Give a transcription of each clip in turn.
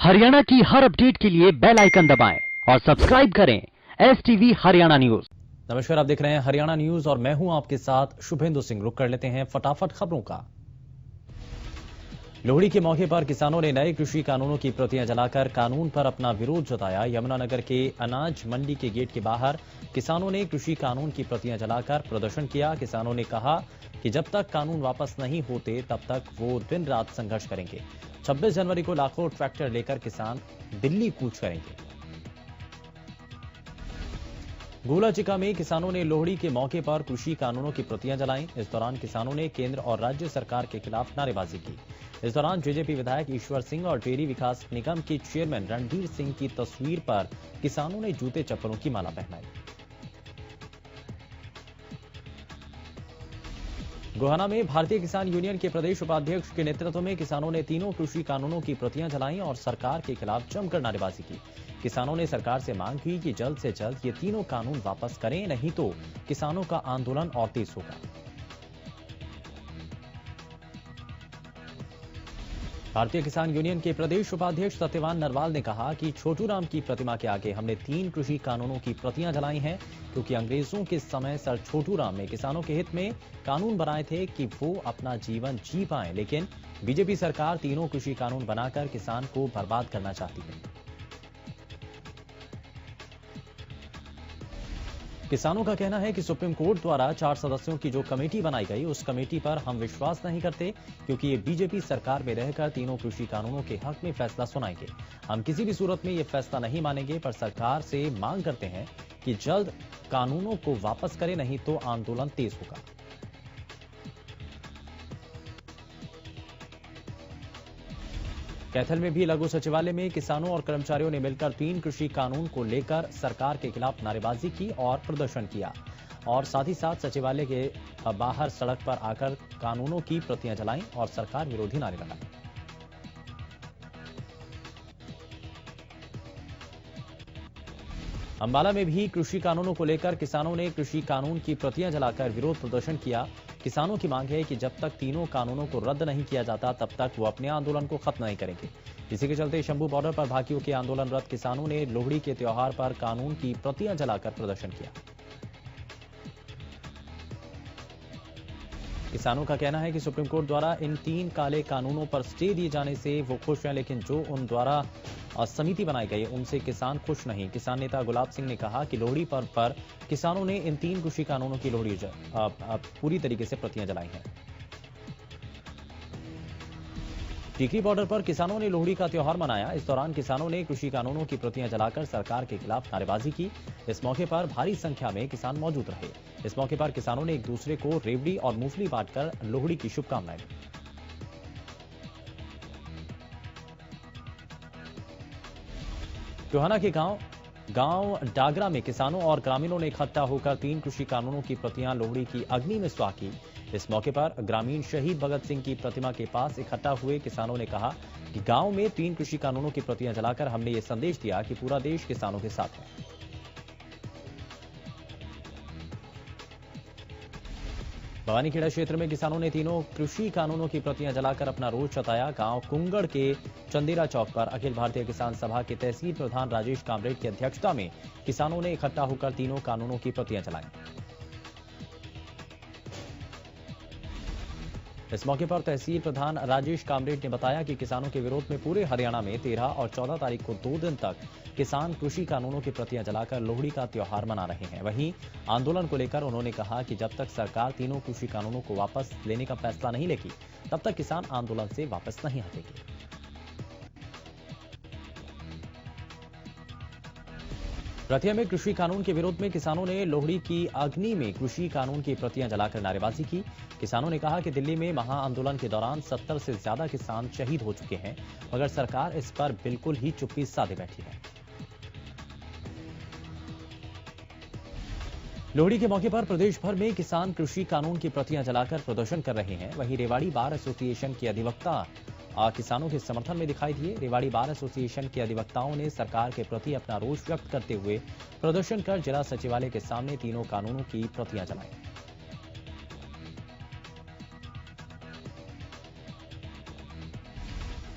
हरियाणा की हर अपडेट के लिए बेल आइकन दबाएं और सब्सक्राइब करें STV हरियाणा न्यूज। नमस्कार, आप देख रहे हैं हरियाणा न्यूज और मैं हूं आपके साथ शुभेंदु सिंह। रुक कर लेते हैं फटाफट खबरों का। लोहड़ी के मौके पर किसानों ने नए कृषि कानूनों की प्रतियां जलाकर कानून पर अपना विरोध जताया। यमुनानगर के अनाज मंडी के गेट के बाहर किसानों ने कृषि कानून की प्रतियां जलाकर प्रदर्शन किया। किसानों ने कहा कि जब तक कानून वापस नहीं होते तब तक वो दिन रात संघर्ष करेंगे। 26 जनवरी को लाखों ट्रैक्टर लेकर किसान दिल्ली कूच करेंगे। गोलाचिका में किसानों ने लोहड़ी के मौके पर कृषि कानूनों की प्रतियां जलाईं। इस दौरान किसानों ने केंद्र और राज्य सरकार के खिलाफ नारेबाजी की। इस दौरान जेजेपी विधायक ईश्वर सिंह और डेयरी विकास निगम के चेयरमैन रणधीर सिंह की तस्वीर पर किसानों ने जूते चप्पलों की माला पहनाई। गोहाना में भारतीय किसान यूनियन के प्रदेश उपाध्यक्ष के नेतृत्व में किसानों ने तीनों कृषि कानूनों की प्रतियां जलाईं और सरकार के खिलाफ जमकर नारेबाजी की। किसानों ने सरकार से मांग की कि जल्द से जल्द ये तीनों कानून वापस करें, नहीं तो किसानों का आंदोलन और तेज होगा। भारतीय किसान यूनियन के प्रदेश उपाध्यक्ष सत्यवान नरवाल ने कहा कि छोटूराम की प्रतिमा के आगे हमने 3 कृषि कानूनों की प्रतियां जलाई हैं, क्योंकि अंग्रेजों के समय सर छोटूराम ने किसानों के हित में कानून बनाए थे कि वो अपना जीवन जी पाएं, लेकिन बीजेपी सरकार तीनों कृषि कानून बनाकर किसान को बर्बाद करना चाहती है। किसानों का कहना है कि सुप्रीम कोर्ट द्वारा 4 सदस्यों की जो कमेटी बनाई गई, उस कमेटी पर हम विश्वास नहीं करते, क्योंकि ये बीजेपी सरकार में रहकर तीनों कृषि कानूनों के हक में फैसला सुनाएंगे। हम किसी भी सूरत में ये फैसला नहीं मानेंगे, पर सरकार से मांग करते हैं कि जल्द कानूनों को वापस करें, नहीं तो आंदोलन तेज होगा। कैथल में भी लघु सचिवालय में किसानों और कर्मचारियों ने मिलकर 3 कृषि कानून को लेकर सरकार के खिलाफ नारेबाजी की और प्रदर्शन किया, और साथ ही साथ सचिवालय के बाहर सड़क पर आकर कानूनों की प्रतियां जलाईं और सरकार विरोधी नारे लगाए। अंबाला में भी कृषि कानूनों को लेकर किसानों ने कृषि कानून की प्रतियां जलाकर विरोध प्रदर्शन किया। किसानों की मांग है कि जब तक तीनों कानूनों को रद्द नहीं किया जाता, तब तक वो अपने आंदोलन को खत्म नहीं करेंगे। इसी के चलते शंभू बॉर्डर पर भाकियों के आंदोलनरत किसानों ने लोहड़ी के त्योहार पर कानून की प्रतियां जलाकर प्रदर्शन किया। किसानों का कहना है कि सुप्रीम कोर्ट द्वारा इन 3 काले कानूनों पर स्टे दिए जाने से वो खुश हैं, लेकिन जो उन द्वारा समिति बनाई गई उनसे किसान खुश नहीं। किसान नेता गुलाब सिंह ने कहा कि लोहड़ी पर्व पर किसानों ने इन 3 कृषि कानूनों की लोहड़ी पूरी तरीके से प्रतियां जलाई हैं। टीकरी बॉर्डर पर किसानों ने लोहड़ी का त्योहार मनाया। इस दौरान किसानों ने कृषि कानूनों की प्रतियां जलाकर सरकार के खिलाफ नारेबाजी की। इस मौके पर भारी संख्या में किसान मौजूद रहे। इस मौके पर किसानों ने एक दूसरे को रेवड़ी और मूंगफली बांटकर लोहड़ी की शुभकामनाएं दी। गोहाना के गांव डागरा में किसानों और ग्रामीणों ने इकट्ठा होकर 3 कृषि कानूनों की प्रतियां लोहड़ी की अग्नि में सुहा की। इस मौके पर ग्रामीण शहीद भगत सिंह की प्रतिमा के पास इकट्ठा हुए किसानों ने कहा कि गांव में 3 कृषि कानूनों की प्रतियां जलाकर हमने ये संदेश दिया कि पूरा देश किसानों के साथ है। भवानीखेड़ा क्षेत्र में किसानों ने तीनों कृषि कानूनों की प्रतियां जलाकर अपना रोष जताया। गांव कुंगड़ के चंदेरा चौक पर अखिल भारतीय किसान सभा के तहसील प्रधान राजेश कामरेड की अध्यक्षता में किसानों ने इकट्ठा होकर तीनों कानूनों की प्रतियां जलाई। इस मौके पर तहसील प्रधान राजेश कामरेड ने बताया कि किसानों के विरोध में पूरे हरियाणा में 13 और 14 तारीख को 2 दिन तक किसान कृषि कानूनों की प्रतियां जलाकर लोहड़ी का त्योहार मना रहे हैं। वहीं आंदोलन को लेकर उन्होंने कहा कि जब तक सरकार तीनों कृषि कानूनों को वापस लेने का फैसला नहीं लेगी, तब तक किसान आंदोलन से वापस नहीं हटेंगे। रतिया में कृषि कानून के विरोध में किसानों ने लोहड़ी की अग्नि में कृषि कानून की प्रतियां जलाकर नारेबाजी की। किसानों ने कहा कि दिल्ली में महाआंदोलन के दौरान 70 से ज्यादा किसान शहीद हो चुके हैं, मगर सरकार इस पर बिल्कुल ही चुप्पी साधे बैठी है। लोहड़ी के मौके पर प्रदेश भर में किसान कृषि कानून की प्रतियां जलाकर प्रदर्शन कर रहे हैं। वहीं रेवाड़ी बार एसोसिएशन के अधिवक्ता किसानों के समर्थन में दिखाई दिए। रेवाड़ी बार एसोसिएशन के अधिवक्ताओं ने सरकार के प्रति अपना रोष व्यक्त करते हुए प्रदर्शन कर जिला सचिवालय के सामने तीनों कानूनों की प्रतियां जलाई।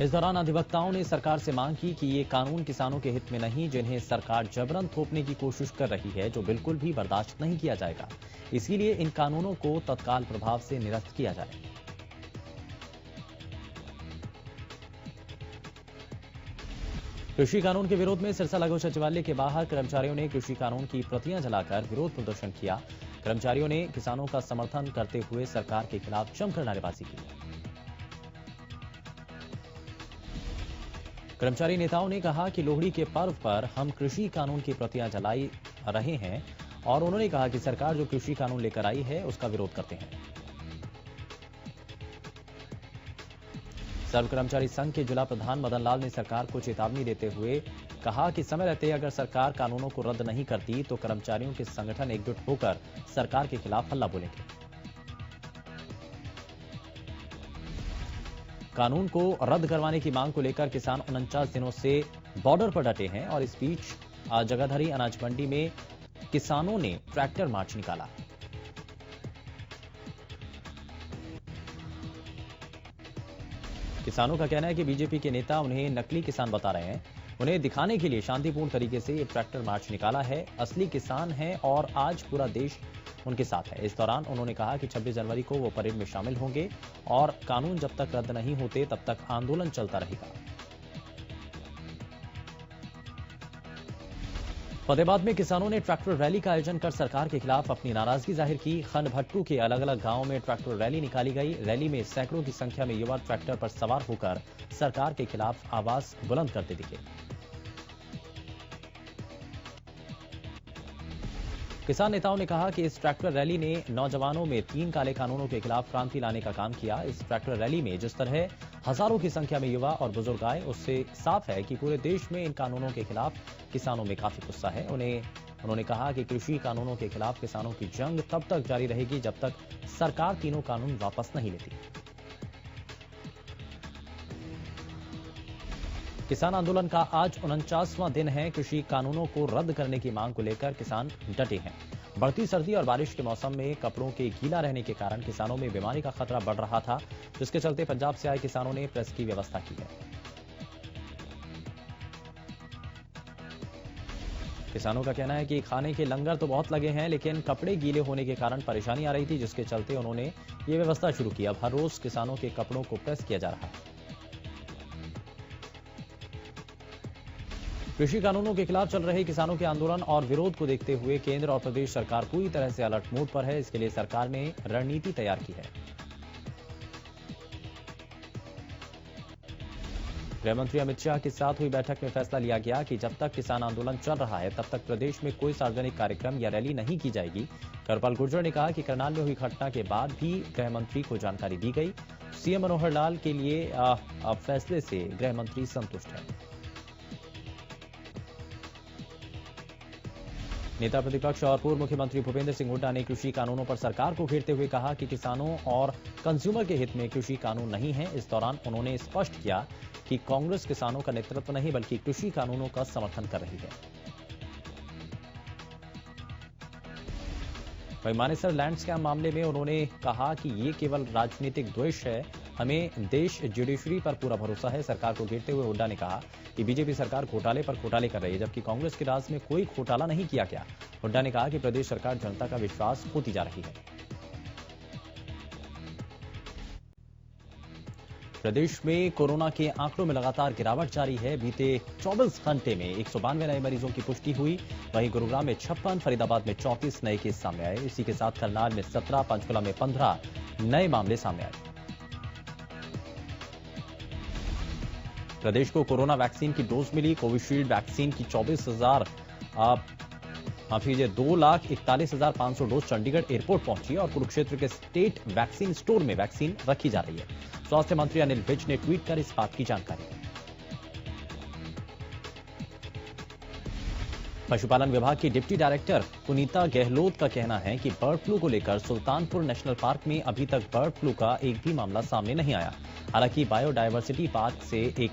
इस दौरान अधिवक्ताओं ने सरकार से मांग की कि ये कानून किसानों के हित में नहीं, जिन्हें सरकार जबरन थोपने की कोशिश कर रही है, जो बिल्कुल भी बर्दाश्त नहीं किया जाएगा। इसीलिए इन कानूनों को तत्काल प्रभाव से निरस्त किया जाए। कृषि कानून के विरोध में सिरसा लघु सचिवालय के बाहर कर्मचारियों ने कृषि कानून की प्रतियां जलाकर विरोध प्रदर्शन किया। कर्मचारियों ने किसानों का समर्थन करते हुए सरकार के खिलाफ जमकर नारेबाजी की। कर्मचारी नेताओं ने कहा कि लोहड़ी के पर्व पर हम कृषि कानून की प्रतियां जलाई रहे हैं और उन्होंने कहा कि सरकार जो कृषि कानून लेकर आई है उसका विरोध करते हैं। सर्व कर्मचारी संघ के जिला प्रधान मदन लाल ने सरकार को चेतावनी देते हुए कहा कि समय रहते अगर सरकार कानूनों को रद्द नहीं करती तो कर्मचारियों के संगठन एकजुट होकर सरकार के खिलाफ हल्ला बोलेंगे। कानून को रद्द करवाने की मांग को लेकर किसान 49 दिनों से बॉर्डर पर डटे हैं और इस बीच आज जगाधरी अनाज मंडी में किसानों ने ट्रैक्टर मार्च निकाला। किसानों का कहना है कि बीजेपी के नेता उन्हें नकली किसान बता रहे हैं। उन्हें दिखाने के लिए शांतिपूर्ण तरीके से ये ट्रैक्टर मार्च निकाला है। असली किसान हैं और आज पूरा देश उनके साथ है। इस दौरान उन्होंने कहा कि 26 जनवरी को वो परेड में शामिल होंगे और कानून जब तक रद्द नहीं होते तब तक आंदोलन चलता रहेगा। फतेहाबाद में किसानों ने ट्रैक्टर रैली का आयोजन कर सरकार के खिलाफ अपनी नाराजगी जाहिर की। खंड भट्टू के अलग अलग गांवों में ट्रैक्टर रैली निकाली गई। रैली में सैकड़ों की संख्या में युवा ट्रैक्टर पर सवार होकर सरकार के खिलाफ आवाज बुलंद करते दिखे। किसान नेताओं ने कहा कि इस ट्रैक्टर रैली ने नौजवानों में 3 काले कानूनों के खिलाफ क्रांति लाने का काम किया। इस ट्रैक्टर रैली में जिस तरह हजारों की संख्या में युवा और बुजुर्ग आए, उससे साफ है कि पूरे देश में इन कानूनों के खिलाफ किसानों में काफी गुस्सा है। उन्होंने कहा कि कृषि कानूनों के खिलाफ किसानों की जंग तब तक जारी रहेगी जब तक सरकार तीनों कानून वापस नहीं लेती। किसान आंदोलन का आज 49वां दिन है। कृषि कानूनों को रद्द करने की मांग को लेकर किसान डटे हैं। बढ़ती सर्दी और बारिश के मौसम में कपड़ों के गीला रहने के कारण किसानों में बीमारी का खतरा बढ़ रहा था, जिसके चलते पंजाब से आए किसानों ने प्रेस की व्यवस्था की है। किसानों का कहना है कि खाने के लंगर तो बहुत लगे हैं, लेकिन कपड़े गीले होने के कारण परेशानी आ रही थी, जिसके चलते उन्होंने ये व्यवस्था शुरू की। अब हर रोज किसानों के कपड़ों को प्रेस किया जा रहा है। कृषि कानूनों के खिलाफ चल रहे किसानों के आंदोलन और विरोध को देखते हुए केंद्र और प्रदेश सरकार पूरी तरह से अलर्ट मोड पर है। इसके लिए सरकार ने रणनीति तैयार की है। गृह मंत्री अमित शाह के साथ हुई बैठक में फैसला लिया गया कि जब तक किसान आंदोलन चल रहा है तब तक प्रदेश में कोई सार्वजनिक कार्यक्रम या रैली नहीं की जाएगी। कृपाल गुर्जर ने कहा कि करनाल में हुई घटना के बाद भी गृह मंत्री को जानकारी दी गई। सीएम मनोहर लाल के लिए फैसले से गृह मंत्री संतुष्ट हैं। नेता प्रतिपक्ष और पूर्व मुख्यमंत्री भूपेंद्र सिंह हुड्डा ने कृषि कानूनों पर सरकार को घेरते हुए कहा कि किसानों और कंज्यूमर के हित में कृषि कानून नहीं है। इस दौरान उन्होंने स्पष्ट किया कि कांग्रेस किसानों का नेतृत्व नहीं बल्कि कृषि कानूनों का समर्थन कर रही है। वहीं मानेसर लैंड स्कैम मामले में उन्होंने कहा कि ये केवल राजनीतिक द्वेष है। हमें देश जुडिशरी पर पूरा भरोसा है। सरकार को घेरते हुए हुड्डा ने कहा कि बीजेपी सरकार घोटाले पर घोटाले कर रही है, जबकि कांग्रेस के राज में कोई घोटाला नहीं किया गया। हुड्डा ने कहा कि प्रदेश सरकार जनता का विश्वास खोती जा रही है। प्रदेश में कोरोना के आंकड़ों में लगातार गिरावट जारी है। बीते 24 घंटे में 192 नए मरीजों की पुष्टि हुई। वहीं गुरुग्राम में 56, फरीदाबाद में 34 नए केस सामने आए। इसी के साथ करनाल में 17, पंचकुला में 15 नए मामले सामने आए। प्रदेश को कोरोना वैक्सीन की डोज मिली। कोविशील्ड वैक्सीन की 2,41,500 डोज चंडीगढ़ एयरपोर्ट पहुंची और कुरुक्षेत्र के स्टेट वैक्सीन स्टोर में वैक्सीन रखी जा रही है। स्वास्थ्य मंत्री अनिल विज ने ट्वीट कर इस बात की जानकारी दी। पशुपालन विभाग की डिप्टी डायरेक्टर पुनीता गहलोत का कहना है कि बर्ड फ्लू को लेकर सुल्तानपुर नेशनल पार्क में अभी तक बर्ड फ्लू का एक भी मामला सामने नहीं आया। हालांकि बायोडायवर्सिटी पार्क से एक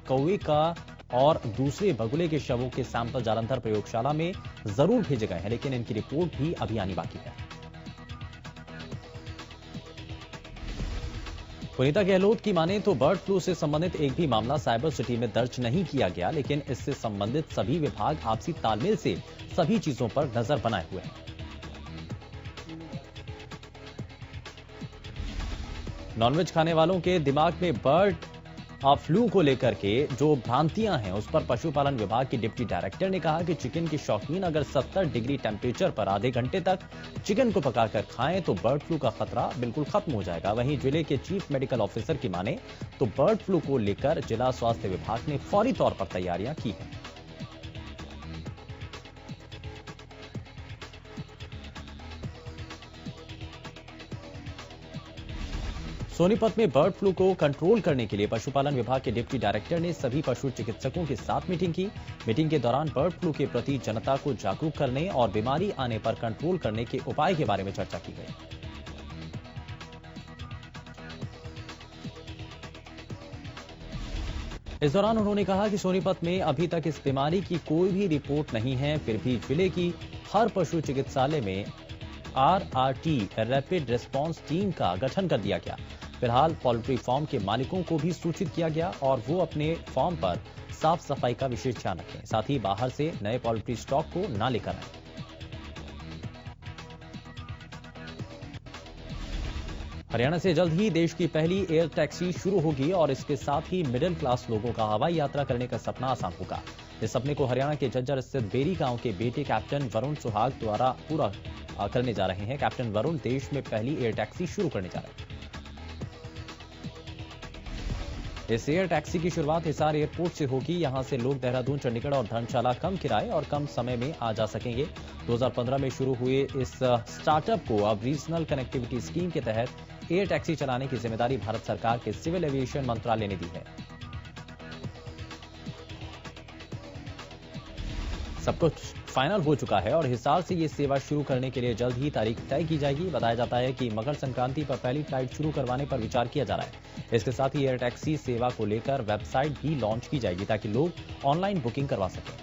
कौवे का और दूसरे बगुले के शवों के सैंपल जालंधर प्रयोगशाला में जरूर भेजे गए हैं, लेकिन इनकी रिपोर्ट भी अभी आनी बाकी है। पुनीता गहलोत की माने तो बर्ड फ्लू से संबंधित एक भी मामला साइबर सिटी में दर्ज नहीं किया गया, लेकिन इससे संबंधित सभी विभाग आपसी तालमेल से सभी चीजों पर नजर बनाए हुए हैं। नॉनवेज खाने वालों के दिमाग में बर्ड फ्लू को लेकर के जो भ्रांतियां हैं, उस पर पशुपालन विभाग की डिप्टी डायरेक्टर ने कहा कि चिकन के शौकीन अगर 70 डिग्री टेम्परेचर पर आधे घंटे तक चिकन को पकाकर खाएं तो बर्ड फ्लू का खतरा बिल्कुल खत्म हो जाएगा। वहीं जिले के चीफ मेडिकल ऑफिसर की माने तो बर्ड फ्लू को लेकर जिला स्वास्थ्य विभाग ने फौरी तौर पर तैयारियां की हैं। सोनीपत में बर्ड फ्लू को कंट्रोल करने के लिए पशुपालन विभाग के डिप्टी डायरेक्टर ने सभी पशु चिकित्सकों के साथ मीटिंग की। मीटिंग के दौरान बर्ड फ्लू के प्रति जनता को जागरूक करने और बीमारी आने पर कंट्रोल करने के उपाय के बारे में चर्चा की गई। इस दौरान उन्होंने कहा कि सोनीपत में अभी तक इस बीमारी की कोई भी रिपोर्ट नहीं है, फिर भी जिले की हर पशु चिकित्सालय में RRT रैपिड रिस्पांस टीम का गठन कर दिया गया। फिलहाल पोल्ट्री फार्म के मालिकों को भी सूचित किया गया और वो अपने फार्म पर साफ सफाई का विशेष ध्यान रखें, साथ ही बाहर से नए पोल्ट्री स्टॉक को ना लेकर आए। हरियाणा से जल्द ही देश की पहली एयर टैक्सी शुरू होगी और इसके साथ ही मिडिल क्लास लोगों का हवाई यात्रा करने का सपना आसान होगा। इस सपने को हरियाणा के झज्जर स्थित बेरी गांव के बेटे कैप्टन वरुण सुहाग द्वारा पूरा करने जा रहे हैं। कैप्टन वरुण देश में पहली एयर टैक्सी शुरू करने जा रहे हैं। इस एयर टैक्सी की शुरुआत हिसार एयरपोर्ट से होगी। यहां से लोग देहरादून, चंडीगढ़ और धर्मशाला कम किराए और कम समय में आ जा सकेंगे। 2015 में शुरू हुए इस स्टार्टअप को अब रीजनल कनेक्टिविटी स्कीम के तहत एयर टैक्सी चलाने की जिम्मेदारी भारत सरकार के सिविल एविएशन मंत्रालय ने दी है। सब कुछ फाइनल हो चुका है और हिसार से ये सेवा शुरू करने के लिए जल्द ही तारीख तय की जाएगी। बताया जाता है कि मकर संक्रांति पर पहली फ्लाइट शुरू करवाने पर विचार किया जा रहा है। इसके साथ ही एयर टैक्सी सेवा को लेकर वेबसाइट भी लॉन्च की जाएगी ताकि लोग ऑनलाइन बुकिंग करवा सकें।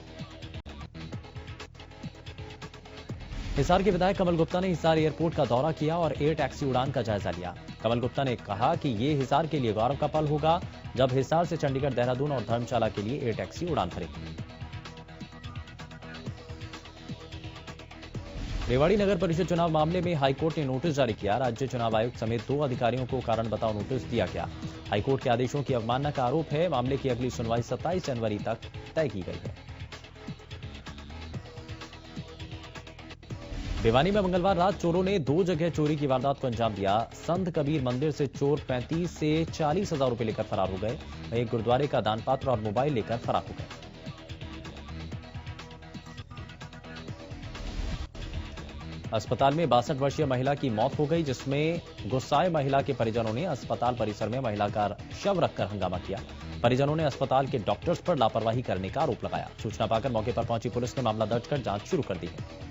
हिसार के विधायक कमल गुप्ता ने हिसार एयरपोर्ट का दौरा किया और एयर टैक्सी उड़ान का जायजा लिया। कमल गुप्ता ने कहा कि ये हिसार के लिए गौरव का पल होगा जब हिसार से चंडीगढ़, देहरादून और धर्मशाला के लिए एयर टैक्सी उड़ान भरेगी। रेवाड़ी नगर परिषद चुनाव मामले में हाईकोर्ट ने नोटिस जारी किया। राज्य चुनाव आयुक्त समेत 2 अधिकारियों को कारण बताओ नोटिस दिया गया। हाईकोर्ट के आदेशों की अवमानना का आरोप है। मामले की अगली सुनवाई 27 जनवरी तक तय की गई है। भिवानी में मंगलवार रात चोरों ने 2 जगह चोरी की वारदात को अंजाम दिया। संत कबीर मंदिर से चोर 35 से 40 हजार रुपए लेकर फरार हो गए। वहीं गुरुद्वारे का दान पात्र और मोबाइल लेकर फरार हो गए। अस्पताल में 62 वर्षीय महिला की मौत हो गई, जिसमें गुस्साए महिला के परिजनों ने अस्पताल परिसर में महिला का शव रखकर हंगामा किया। परिजनों ने अस्पताल के डॉक्टर्स पर लापरवाही करने का आरोप लगाया। सूचना पाकर मौके पर पहुंची पुलिस ने मामला दर्ज कर जांच शुरू कर दी है।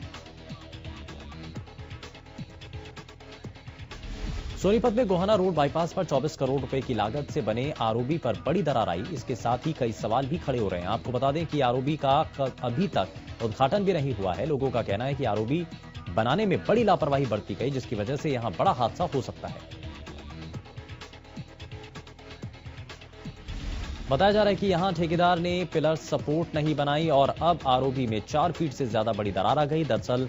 सोनीपत में गोहाना रोड बाईपास पर 24 करोड़ रुपए की लागत से बने आरओबी पर बड़ी दरार आई। इसके साथ ही कई सवाल भी खड़े हो रहे हैं। आपको बता दें कि आरओबी का अभी तक उद्घाटन भी नहीं हुआ है। लोगों का कहना है कि आरओबी बनाने में बड़ी लापरवाही बरती गई, जिसकी वजह से यहां बड़ा हादसा हो सकता है। बताया जा रहा है कि यहां ठेकेदार ने पिलर सपोर्ट नहीं बनाई और अब आरओबी में 4 फीट से ज्यादा बड़ी दरार आ गई। दरअसल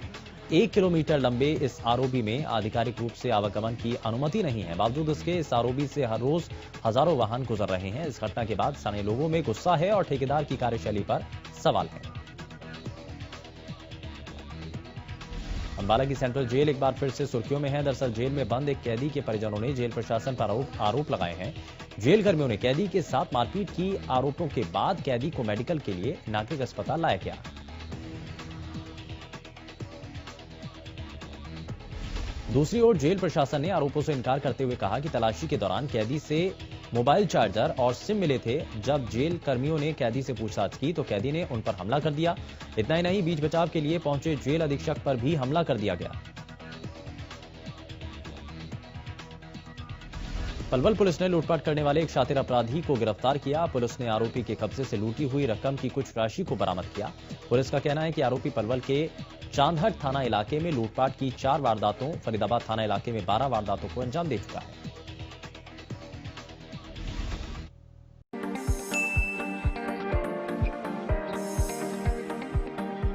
1 किलोमीटर लंबे इस आरओबी में आधिकारिक रूप से आवागमन की अनुमति नहीं है। बावजूद इसके इस आरओबी से हर रोज हजारों वाहन गुजर रहे हैं। इस घटना के बाद स्थानीय लोगों में गुस्सा है और ठेकेदार की कार्यशैली पर सवाल है। अंबाला की सेंट्रल जेल एक बार फिर से सुर्खियों में है। दरअसल जेल में बंद एक कैदी के परिजनों ने जेल प्रशासन पर आरोप लगाए हैं। जेल कर्मियों ने कैदी के साथ मारपीट की। आरोपों के बाद कैदी को मेडिकल के लिए नागरिक अस्पताल लाया गया। दूसरी ओर जेल प्रशासन ने आरोपों से इनकार करते हुए कहा कि तलाशी के दौरान कैदी से मोबाइल चार्जर और सिम मिले थे। जब जेल कर्मियों ने कैदी से पूछताछ की तो कैदी ने उन पर हमला कर दिया। इतना ही नहीं, बीच बचाव के लिए पहुंचे जेल अधीक्षक पर भी हमला कर दिया गया। पलवल पुलिस ने लूटपाट करने वाले एक शातिर अपराधी को गिरफ्तार किया। पुलिस ने आरोपी के कब्जे से लूटी हुई रकम की कुछ राशि को बरामद किया। पुलिस का कहना है कि आरोपी पलवल के चांदहट थाना इलाके में लूटपाट की 4 वारदातों, फरीदाबाद थाना इलाके में 12 वारदातों को अंजाम दे चुका है।